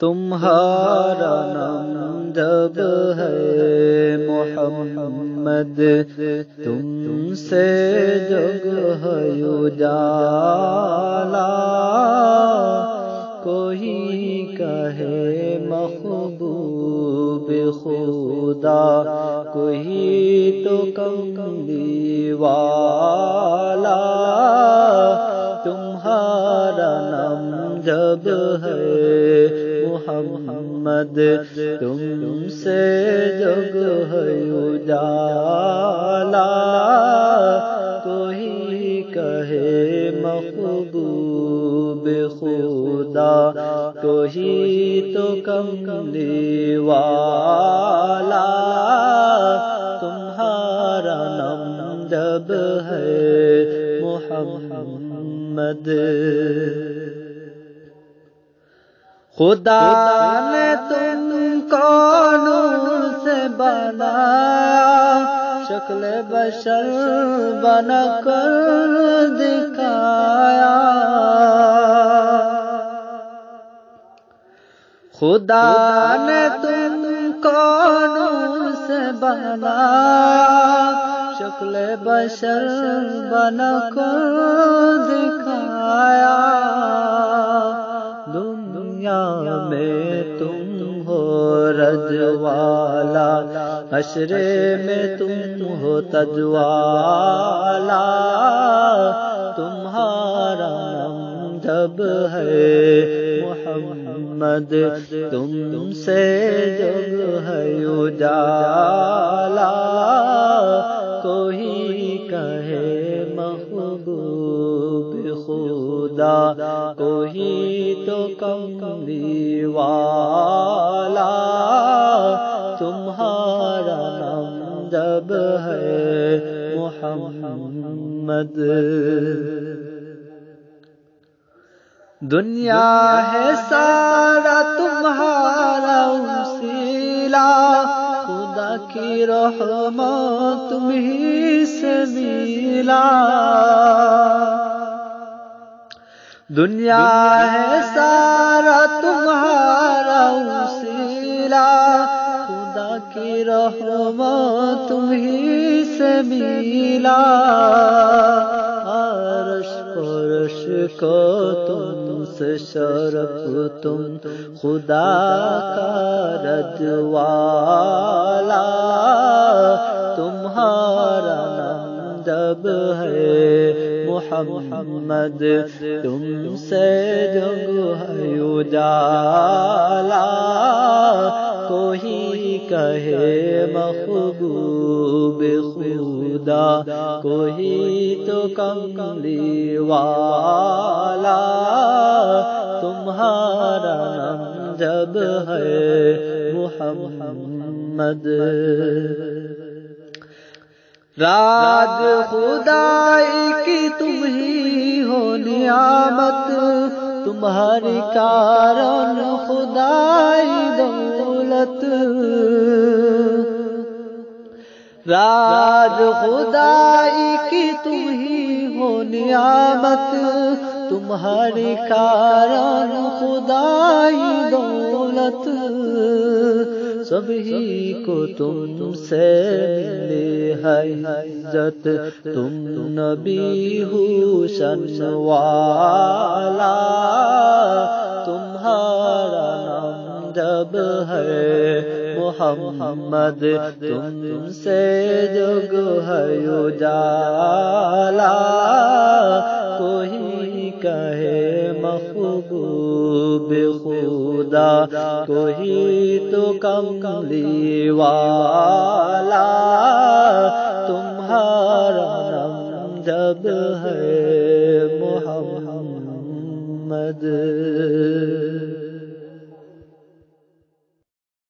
تمہارا نام جب ہے محمد، تم سے جگ ہے اجالا، کوئی کہے محبوب خدا، کوئی تو کملی والا، تمہارا نام جب ہے محمد، تم سے جگ ہے اجالا، کوئی کہے محبوب خدا، کوئی تو کملی والا، تمہارا نام جب ہے محمد۔ خدا نے تم کو نور سے بنایا، شکل بشر بنا کر دکھایا، خدا نے تم کو نور سے بنایا، شکل بشر بنا کر دکھایا، دنیا میں تم ہو رج والا، حشر میں تم ہو تج والا، تمہارا نام جب ہے محمد، تم سے جگ ہے اجالا، کوئی کہے محبوب خدا، کوئی تو کملی والا، تمہارا نام جب ہے محمد۔ دنیا ہے سارا تمہارا وسیلہ، خدا کی رحمت تم ہی سے ملا، دنیا ہے سارا تمہارا وسیلہ، خدا کی رحمت تم ہی سے ملا، عرش فرش کو تم سے شرف، تم خدا کا رجوالا، تمہارا نام جب ہے محمد، تم سے جگ ہے اجالا، کوئی کہے محبوب خدا، کوئی تو کملی والا، تمہارا نام جب ہے محمد۔ راز خدائی کی تم ہی ہو نعمت، تمہاری کارن خدائی دولت، راز خدائی کی تم ہی ہو نعمت، تمہاری کارن خدائی دولت، سبھی کو تم سے ملی ہے عزت، تم نبی حسن والا، تمہارا نام جب ہے محمد، تم سے جگ ہے اجالا، کوئی کہے محبوب خدا، کوئی تو کملی والا، تمہارا نام جب ہے محمد۔